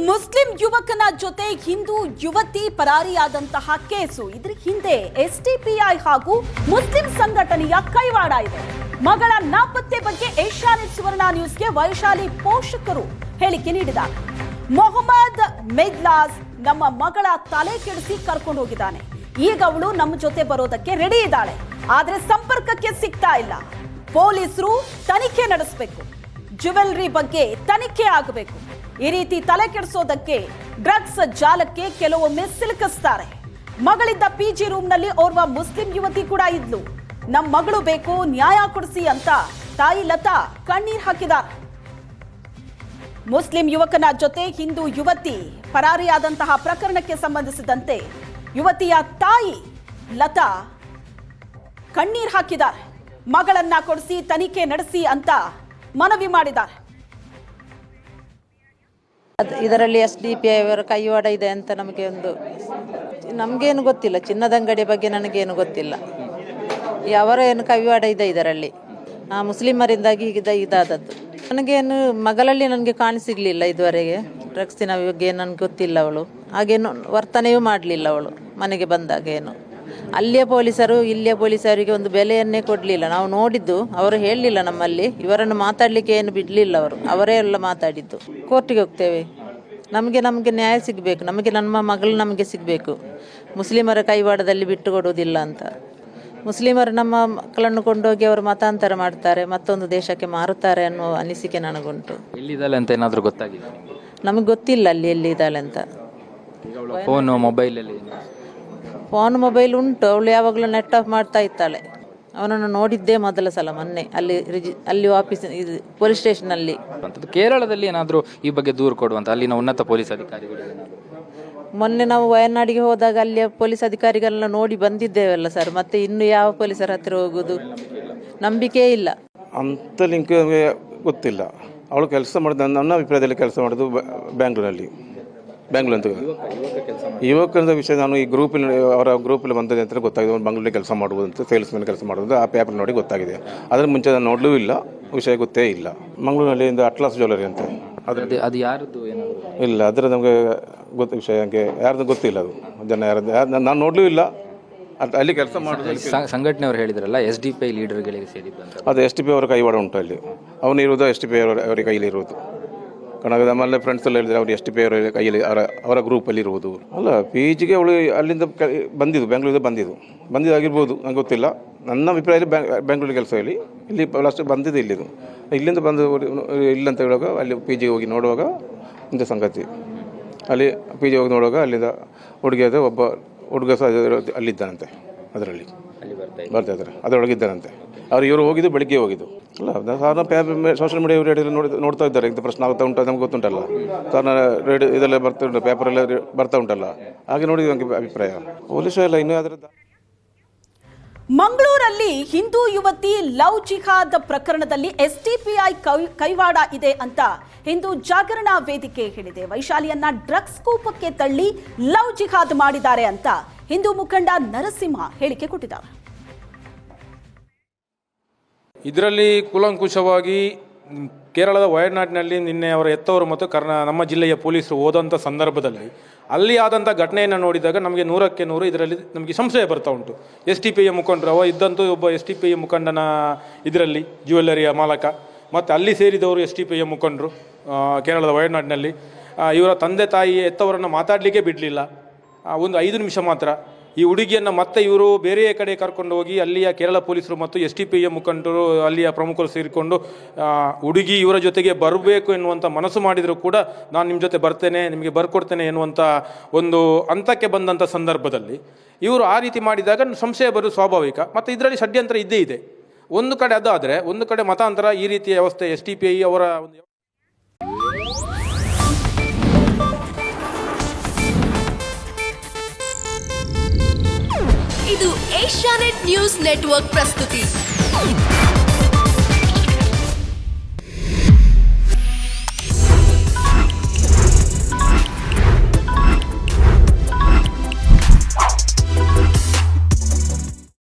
Muslim ಯುವಕನ ಜೊತೆ ಹಿಂದೂ ಯುವತಿ ಪರಾರಿಯಾದಂತಹ ಕೇಸು. ಇದರ ಹಿಂದೆ ಎಸ್ಡಿಪಿಐ ಹಾಗೂ ಮುಸ್ಲಿಂ ಸಂಘಟನೆಯ ಕೈವಾಡ ಇದೆ. ಮಗಳ ನಾಪತ್ತೆ ಬಗ್ಗೆ ಏಷ್ಯಾನೆಟ್ ಸುವರ್ಣ ನ್ಯೂಸ್ಗೆ ವೈಶಾಲಿ ಪೋಷಕರು ಹೇಳಿಕೆ ನೀಡಿದ್ದಾರೆ. ಮೊಹಮ್ಮದ್ ಮೆಗ್ಲಾಸ್ ನಮ್ಮ ಮಗಳ ತಲೆ ಕೆಡಿಸಿ ಕರ್ಕೊಂಡು ಹೋಗಿದ್ದಾನೆ. ಈಗ ಅವಳು ನಮ್ಮ ಜೊತೆ ಬರೋದಕ್ಕೆ ರೆಡಿ ಇದ್ದಾಳೆ, ಆದ್ರೆ ಸಂಪರ್ಕಕ್ಕೆ ಸಿಗ್ತಾ ಇಲ್ಲ. ಪೊಲೀಸರು ತನಿಖೆ ನಡೆಸಬೇಕು, ಜ್ಯುವೆಲರಿ ಬಗ್ಗೆ ತನಿಖೆ ಆಗಬೇಕು. ಈ ರೀತಿ ತಲೆ ಕೆಡಿಸೋದಕ್ಕೆ ಡ್ರಗ್ಸ್ ಜಾಲಕ್ಕೆ ಕೆಲವೊಮ್ಮೆ ಸಿಲುಕಿಸ್ತಾರೆ. ಮಗಳಿದ್ದ ಪಿಜಿ ರೂಮ್ನಲ್ಲಿ ಓರ್ವ ಮುಸ್ಲಿಂ ಯುವತಿ ಕೂಡ ಇದ್ಲು. ನಮ್ಮ ಮಗಳು ಬೇಕು, ನ್ಯಾಯ ಕೊಡಿಸಿ ಅಂತ ತಾಯಿ ಲತಾ ಕಣ್ಣೀರ್ ಹಾಕಿದ್ದಾರೆ. ಮುಸ್ಲಿಂ ಯುವಕನ ಜೊತೆ ಹಿಂದೂ ಯುವತಿ ಪರಾರಿಯಾದಂತಹ ಪ್ರಕರಣಕ್ಕೆ ಸಂಬಂಧಿಸಿದಂತೆ ಯುವತಿಯ ತಾಯಿ ಲತಾ ಕಣ್ಣೀರ್ ಹಾಕಿದ್ದಾರೆ. ಮಗಳನ್ನ ಕೊಡಿಸಿ ತನಿಖೆ ನಡೆಸಿ ಅಂತ ಮನವಿ ಮಾಡಿದ್ದಾರೆ. ಇದರಲ್ಲಿ ಎಸ್ಡಿಪಿಐ ಅವರ ಕೈವಾಡ ಇದೆ ಅಂತ ನಮಗೇನು ಗೊತ್ತಿಲ್ಲ. ಚಿನ್ನದ ಅಂಗಡಿ ಬಗ್ಗೆ ನನಗೇನು ಗೊತ್ತಿಲ್ಲ. ಅವರ ಏನು ಕೈವಾಡ ಇದೆ ಇದರಲ್ಲಿ, ಮುಸ್ಲಿಮರಿಂದಾಗಿ ಇದಾದದ್ದು. ನನಗೇನು ಮಗಳಲ್ಲಿ ನನಗೆ ಕಾಣಿಸಿರ್ಲಿಲ್ಲ ಇದುವರೆಗೆ. ಡ್ರಗ್ಸಿನ ಬಗ್ಗೆ ನನಗೆ ಗೊತ್ತಿಲ್ಲ. ಅವಳು ಹಾಗೇನು ವರ್ತನೆಯೂ ಮಾಡಲಿಲ್ಲ. ಅವಳು ಮನೆಗೆ ಬಂದಾಗ ಏನು ಅಲ್ಲಿಯ ಪೊಲೀಸರು ಇಲ್ಲಿಯ ಪೊಲೀಸರಿಗೆ ಒಂದು ಬೆಲೆಯನ್ನೇ ಕೊಡಲಿಲ್ಲ. ನಾವು ನೋಡಿದ್ದು, ಅವರು ಹೇಳಲಿಲ್ಲ ನಮ್ಮಲ್ಲಿ. ಇವರನ್ನು ಮಾತಾಡಲಿಕ್ಕೆ ಏನು ಬಿಡಲಿಲ್ಲ. ಅವರೇ ಎಲ್ಲ ಮಾತಾಡಿದ್ದು. ಕೋರ್ಟಿಗೆ ಹೋಗ್ತೇವೆ, ನಮಗೆ ನ್ಯಾಯ ಸಿಗಬೇಕು, ನಮ್ಮ ಮಗಳು ನಮಗೆ ಸಿಗಬೇಕು. ಮುಸ್ಲಿಮರ ಕೈವಾಡದಲ್ಲಿ ಬಿಟ್ಟು ಕೊಡುವುದಿಲ್ಲ ಅಂತ. ಮುಸ್ಲಿಮರು ನಮ್ಮ ಮಕ್ಕಳನ್ನು ಕೊಂಡೋಗಿ ಅವರು ಮತಾಂತರ ಮಾಡ್ತಾರೆ, ಮತ್ತೊಂದು ದೇಶಕ್ಕೆ ಮಾರುತ್ತಾರೆ ಅನ್ನೋ ಅನಿಸಿಕೆ ನನಗುಂಟು. ಎಲ್ಲಿದ್ದಾಳೆ ಅಂತ ಏನಾದರೂ ಗೊತ್ತಾಗಿದೆ? ನಮಗೆ ಗೊತ್ತಿಲ್ಲ ಅಲ್ಲಿ ಎಲ್ಲಿದ್ದಾಳೆ ಅಂತ. ಫೋನ್ ಮೊಬೈಲ್ ಉಂಟು, ಅವಳು ಯಾವಾಗಲೂ ನೆಟ್ ಆಫ್ ಮಾಡ್ತಾ ಇದ್ದಾಳೆ. ಅವನನ್ನು ನೋಡಿದ್ದೇ ಮೊದಲ ಸಲ ಮೊನ್ನೆ ಅಲ್ಲಿ ಆಫೀಸ್ ಪೊಲೀಸ್ ಸ್ಟೇಷನಲ್ಲಿ. ಕೇರಳದಲ್ಲಿ ಏನಾದರೂ ಈ ಬಗ್ಗೆ ದೂರು ಕೊಡುವಂತ ಅಲ್ಲಿನ ಉನ್ನತ ಪೊಲೀಸ್ ಅಧಿಕಾರಿಗಳು? ಮೊನ್ನೆ ನಾವು ವಯನಾಡಿಗೆ ಹೋದಾಗ ಅಲ್ಲಿಯ ಪೊಲೀಸ್ ಅಧಿಕಾರಿಗಳನ್ನ ನೋಡಿ ಬಂದಿದ್ದೇವಲ್ಲ ಸರ್. ಮತ್ತೆ ಇನ್ನು ಯಾವ ಪೊಲೀಸರ ಹತ್ತಿರ ಹೋಗುದು, ನಂಬಿಕೆ ಇಲ್ಲ ಅಂತ. ಲಿಂಕ್ ಗೊತ್ತಿಲ್ಲ. ಅವಳು ಕೆಲಸ ಮಾಡಿದ, ನನ್ನ ಅಭಿಪ್ರಾಯದಲ್ಲಿ ಕೆಲಸ ಮಾಡೋದು ಬ್ಯಾಂಗ್ಳೂರಲ್ಲಿ ಅಂತ. ಯುವಕರ ವಿಷಯ ನಾನು ಈ ಅವರ ಗ್ರೂಪಲ್ಲಿ ಬಂದಿದೆ ಅಂತ ಗೊತ್ತಾಗಿದೆ. ಬೆಂಗಳೂರಲ್ಲಿ ಕೆಲಸ ಮಾಡುವುದು ಅಂತ, ಸೇಲ್ಸ್ ಮ್ಯಾನ್ ಕೆಲಸ ಮಾಡುವುದು ಆ ಪೇಪರ್ ನೋಡಿ ಗೊತ್ತಾಗಿದೆ. ಅದರ ಮುಂಚೆ ನಾನು ನೋಡಲೂ ಇಲ್ಲ, ವಿಷಯ ಗೊತ್ತೇ ಇಲ್ಲ. ಮಂಗಳೂರಿನಲ್ಲಿ ಒಂದು ಅಟ್ಲಾಸ್ ಜ್ಯುವೆಲರಿ ಅಂತ, ಅದು ಯಾರದ್ದು ಇಲ್ಲ, ಅದರ ನಮಗೆ ವಿಷಯ ನನಗೆ ಯಾರ್ದು ಗೊತ್ತಿಲ್ಲ. ಅದು ಜನ ಯಾರದ್ದು ನಾನು ನೋಡಲೂ ಇಲ್ಲ. ಅಲ್ಲಿ ಕೆಲಸ ಮಾಡೋದು ಸಂಘಟನೆಯವರು ಹೇಳಿದ್ರಲ್ಲ, ಎಸ್ಡಿಪಿಐ ಲೀಡರ್ಗಳಿಗೆ ಸೇರಿದ್ದು ಅಂತ. ಅದು ಎಸ್ಡಿಪಿಐ ಅವರ ಕೈವಾಡ ಉಂಟು ಅಲ್ಲಿ. ಅವನು ಇರುವುದು ಎಸ್ಡಿಪಿಐ ಅವರ ಕೈಯಲ್ಲಿ ಇರುವುದು. ಕಾರಣ ನಮ್ಮಲ್ಲೇ ಫ್ರೆಂಡ್ಸ್ ಎಲ್ಲ ಹೇಳಿದರೆ ಅವರು ಎಸ್ಡಿಪಿಐ ಅವರ ಕೈಯಲ್ಲಿ ಅವರ ಗ್ರೂಪಲ್ಲಿ ಇರುವುದು. ಅಲ್ಲ, ಪಿ ಜಿಗೆ ಅವಳು ಅಲ್ಲಿಂದ ಬಂದಿದ್ದು, ಬೆಂಗಳೂರಿಂದ ಬಂದಿದ್ದಾಗಿರ್ಬೋದು, ನಂಗೆ ಗೊತ್ತಿಲ್ಲ. ನನ್ನ ಅಭಿಪ್ರಾಯದಲ್ಲಿ ಬೆಂಗಳೂರಿಗೆ ಕೆಲಸ ಹೇಳಿ ಇಲ್ಲಿ ಲಾಸ್ಟ್ ಬಂದಿದ್ದು ಇಲ್ಲಿದು. ಇಲ್ಲಿಂದ ಬಂದು ಇಲ್ಲಂತ ಹೇಳುವಾಗ ಅಲ್ಲಿ ಪಿ ಜಿಗೆ ಹೋಗಿ ನೋಡುವಾಗ ಇಂಥ ಸಂಗತಿ. ಅಲ್ಲಿ ಪಿ ಜಿ ಹೋಗಿ ನೋಡುವಾಗ ಅಲ್ಲಿಂದ ಹುಡುಗಿಯಾದ ಒಬ್ಬ ಹುಡುಗ ಸಹ ಅಲ್ಲಿದ್ದಾನಂತೆ. ಅದರಲ್ಲಿ ಬರ್ತಾ ಇದ್ದಾರೆ, ಅದರೊಳಗಿದ್ದಾನಂತೆ. ಇವರು ಹೋಗಿದ್ದು ಬೆಳಿಗ್ಗೆ ಹೋಗಿದ್ದು. ಅಲ್ಲ, ಸಾಧಾರಣ ಸೋಷಿಯಲ್ ಮೀಡಿಯಾ ರೇಡಿಯೋಲ್ಲಿ ನೋಡ್ತಾ ಇದ್ದಾರೆ. ಇಂಥ ಪ್ರಶ್ನೆ ಆಗ್ತಾ ಉಂಟು, ನಮ್ಗೆ ಗೊತ್ತುಂಟಲ್ಲ. ಸಾಧಾರಣ ರೇಡಿಯೋ ಇದೆಲ್ಲ ಬರ್ತಾ ಉಂಟು, ಪೇಪರೆಲ್ಲ ಬರ್ತಾ ಉಂಟಲ್ಲ. ಹಾಗೆ ನೋಡಿದ ನನಗೆ ಅಭಿಪ್ರಾಯ. ಪೊಲೀಸರು ಎಲ್ಲ ಇನ್ನೂ ಅದರ. ಮಂಗಳೂರಲ್ಲಿ ಹಿಂದೂ ಯುವತಿ ಲವ್ ಜಿಹಾದ್ ಪ್ರಕರಣದಲ್ಲಿ ಎಸ್ಡಿಪಿಐ ಕೈವಾಡ ಇದೆ ಅಂತ ಹಿಂದೂ ಜಾಗರಣಾ ವೇದಿಕೆ ಹೇಳಿದೆ. ವೈಶಾಲಿಯನ್ನ ಡ್ರಗ್ಸ್ ಕೂಪಕ್ಕೆ ತಳ್ಳಿ ಲವ್ ಜಿಹಾದ್ ಮಾಡಿದ್ದಾರೆ ಅಂತ ಹಿಂದೂ ಮುಖಂಡ ನರಸಿಂಹ ಹೇಳಿಕೆ ಕೊಟ್ಟಿದ್ದಾರೆ. ಇದರಲ್ಲಿ ಕೂಲಂಕುಷವಾಗಿ ಕೇರಳದ ವಯನಾಡಿನಲ್ಲಿ ನಿನ್ನೆ ಅವರ ಹೆತ್ತವರು ಮತ್ತು ನಮ್ಮ ಜಿಲ್ಲೆಯ ಪೊಲೀಸರು ಹೋದಂಥ ಸಂದರ್ಭದಲ್ಲಿ ಅಲ್ಲಿ ಆದಂಥ ಘಟನೆಯನ್ನು ನೋಡಿದಾಗ ನಮಗೆ 100ಕ್ಕೆ 100 ಇದರಲ್ಲಿ ನಮಗೆ ಸಂಶಯ ಬರ್ತಾ ಉಂಟು. ಎಸ್ಡಿಪಿಐ ಮುಖಂಡರು ಇದ್ದಂತೂ ಒಬ್ಬ ಎಸ್ಡಿಪಿಐ ಮುಖಂಡನ ಇದರಲ್ಲಿ ಜ್ಯುವೆಲ್ಲರಿಯ ಮಾಲಕ, ಮತ್ತು ಅಲ್ಲಿ ಸೇರಿದವರು ಎಸ್ಡಿಪಿಐ ಮುಖಂಡರು ಕೇರಳದ ವಯನಾಡಿನಲ್ಲಿ. ಇವರ ತಂದೆ ತಾಯಿ ಹೆತ್ತವರನ್ನು ಮಾತಾಡಲಿಕ್ಕೆ ಬಿಡಲಿಲ್ಲ. ಒಂದು 5 ನಿಮಿಷ ಮಾತ್ರ ಈ ಹುಡುಗಿಯನ್ನು ಮತ್ತೆ ಇವರು ಬೇರೆ ಕಡೆ ಕರ್ಕೊಂಡು ಹೋಗಿ ಅಲ್ಲಿಯ ಕೇರಳ ಪೊಲೀಸರು ಮತ್ತು ಎಸ್ಡಿಪಿಐ ಮುಖಂಡರು ಅಲ್ಲಿಯ ಪ್ರಮುಖರು ಸೇರಿಕೊಂಡು ಹುಡುಗಿ ಇವರ ಜೊತೆಗೆ ಬರಬೇಕು ಎನ್ನುವಂಥ ಮನಸ್ಸು ಮಾಡಿದರೂ ಕೂಡ ನಾನು ನಿಮ್ಮ ಜೊತೆ ಬರ್ತೇನೆ, ನಿಮಗೆ ಬರ್ಕೊಡ್ತೇನೆ ಎನ್ನುವಂಥ ಒಂದು ಹಂತಕ್ಕೆ ಬಂದಂಥ ಸಂದರ್ಭದಲ್ಲಿ ಇವರು ಆ ರೀತಿ ಮಾಡಿದಾಗ ಸಂಶಯ ಬರೋದು ಸ್ವಾಭಾವಿಕ. ಮತ್ತು ಇದರಲ್ಲಿ ಷಡ್ಯಂತ್ರ ಇದ್ದೇ ಇದೆ. ಒಂದು ಕಡೆ ಅದಾದರೆ ಒಂದು ಕಡೆ ಮತಾಂತರ, ಈ ರೀತಿಯ ವ್ಯವಸ್ಥೆ ಎಸ್ಡಿಪಿಐ ಅವರ ಒಂದು. ಇದು ಏಷ್ಯಾನೆಟ್ ನ್ಯೂಸ್ ನೆಟ್ವರ್ಕ್ ಪ್ರಸ್ತುತಿ.